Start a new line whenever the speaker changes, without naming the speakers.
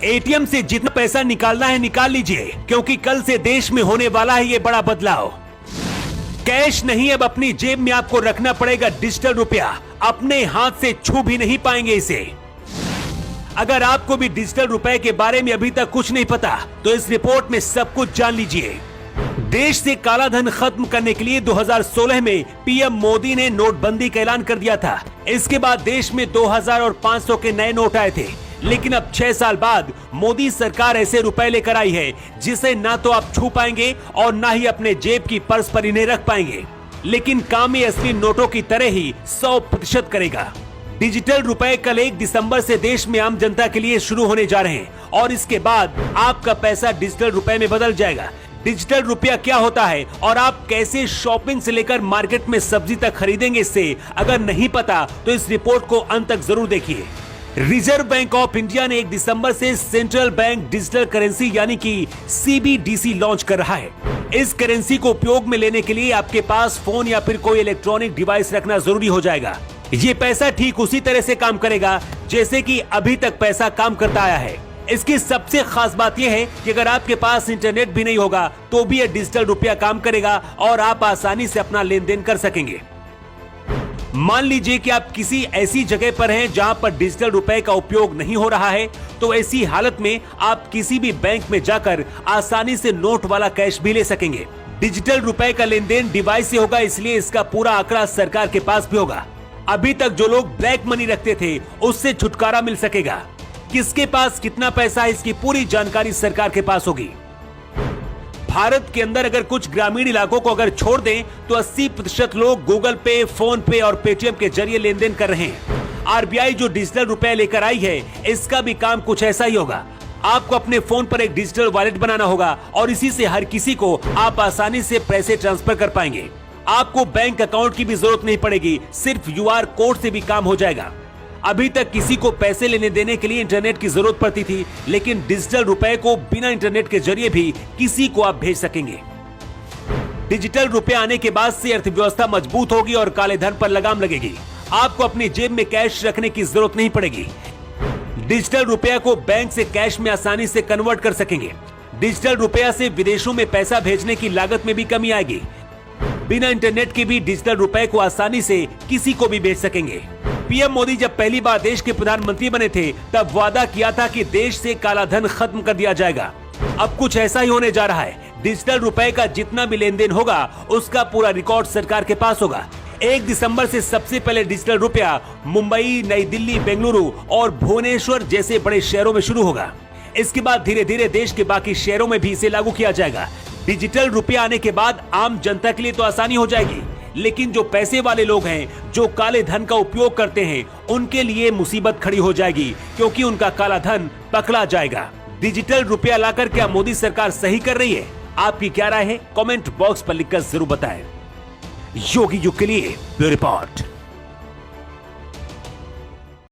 ATM से जितना पैसा निकालना है निकाल लीजिए, क्योंकि कल से देश में होने वाला है ये बड़ा बदलाव। कैश नहीं, अब अपनी जेब में आपको रखना पड़ेगा डिजिटल रुपया। अपने हाथ से छू भी नहीं पाएंगे इसे। अगर आपको भी डिजिटल रुपए के बारे में अभी तक कुछ नहीं पता तो इस रिपोर्ट में सब कुछ जान लीजिए। देश से काला धन खत्म करने के लिए 2016 में पीएम मोदी ने नोटबंदी का ऐलान कर दिया था। इसके बाद देश में 2000 और 500 के नए नोट आए थे, लेकिन अब 6 साल बाद मोदी सरकार ऐसे रुपए लेकर आई है जिसे ना तो आप छू पाएंगे और ना ही अपने जेब की पर्स पर इन्हें रख पाएंगे। लेकिन काम ये असली नोटों की तरह ही 100% करेगा। डिजिटल रुपए कल 1 दिसंबर से देश में आम जनता के लिए शुरू होने जा रहे हैं और इसके बाद आपका पैसा डिजिटल रुपए में बदल जाएगा। डिजिटल रुपया क्या होता है और आप कैसे शॉपिंग से लेकर मार्केट में सब्जी तक खरीदेंगे, इससे अगर नहीं पता तो इस रिपोर्ट को अंत तक जरूर देखिए। रिजर्व बैंक ऑफ इंडिया ने 1 दिसंबर से सेंट्रल बैंक डिजिटल करेंसी यानी कि CBDC लॉन्च कर रहा है। इस करेंसी को उपयोग में लेने के लिए आपके पास फोन या फिर कोई इलेक्ट्रॉनिक डिवाइस रखना जरूरी हो जाएगा। ये पैसा ठीक उसी तरह से काम करेगा जैसे कि अभी तक पैसा काम करता आया है। इसकी सबसे खास बात यह है कि अगर आपके पास इंटरनेट भी नहीं होगा तो भी यह डिजिटल रुपया काम करेगा और आप आसानी से अपना लेन देन कर सकेंगे। मान लीजिए कि आप किसी ऐसी जगह पर हैं जहां पर डिजिटल रुपए का उपयोग नहीं हो रहा है, तो ऐसी हालत में आप किसी भी बैंक में जाकर आसानी से नोट वाला कैश भी ले सकेंगे। डिजिटल रुपए का लेन देन डिवाइस से होगा, इसलिए इसका पूरा आंकड़ा सरकार के पास भी होगा। अभी तक जो लोग ब्लैक मनी रखते थे उससे छुटकारा मिल सकेगा। किसके पास कितना पैसा है इसकी पूरी जानकारी सरकार के पास होगी। भारत के अंदर अगर कुछ ग्रामीण इलाकों को अगर छोड़ दें तो 80% लोग गूगल पे, फोन पे और पेटीएम के जरिए लेन देन कर रहे हैं। आरबीआई जो डिजिटल रुपए लेकर आई है इसका भी काम कुछ ऐसा ही होगा। आपको अपने फोन पर एक डिजिटल वॉलेट बनाना होगा और इसी से हर किसी को आप आसानी से पैसे ट्रांसफर कर पाएंगे। आपको बैंक अकाउंट की भी जरूरत नहीं पड़ेगी, सिर्फ QR कोड से भी काम हो जाएगा। अभी तक किसी को पैसे लेने देने के लिए इंटरनेट की जरूरत पड़ती थी, लेकिन डिजिटल रुपए को बिना इंटरनेट के जरिए भी किसी को आप भेज सकेंगे। डिजिटल रुपए आने के बाद से अर्थव्यवस्था मजबूत होगी और काले धन पर लगाम लगेगी। आपको अपनी जेब में कैश रखने की जरूरत नहीं पड़ेगी। डिजिटल रुपया को बैंक से कैश में आसानी से कन्वर्ट कर सकेंगे। डिजिटल रुपया से विदेशों में पैसा भेजने की लागत में भी कमी आएगी। बिना इंटरनेट के भी डिजिटल रुपए को आसानी से किसी को भी भेज सकेंगे। पीएम मोदी जब पहली बार देश के प्रधानमंत्री बने थे तब वादा किया था कि देश से काला धन खत्म कर दिया जाएगा। अब कुछ ऐसा ही होने जा रहा है। डिजिटल रुपए का जितना भी लेन देन होगा उसका पूरा रिकॉर्ड सरकार के पास होगा। 1 दिसंबर से सबसे पहले डिजिटल रुपया मुंबई, नई दिल्ली, बेंगलुरु और भुवनेश्वर जैसे बड़े शहरों में शुरू होगा। इसके बाद धीरे धीरे देश के बाकी शहरों में भी इसे लागू किया जाएगा। डिजिटल रुपया आने के बाद आम जनता के लिए तो आसानी हो जाएगी, लेकिन जो पैसे वाले लोग हैं, जो काले धन का उपयोग करते हैं, उनके लिए मुसीबत खड़ी हो जाएगी, क्योंकि उनका काला धन पकड़ा जाएगा। डिजिटल रुपया लाकर क्या मोदी सरकार सही कर रही है? आपकी क्या राय है? कमेंट बॉक्स पर लिखकर जरूर बताएं। योगी युग के लिए ब्यूरो रिपोर्ट।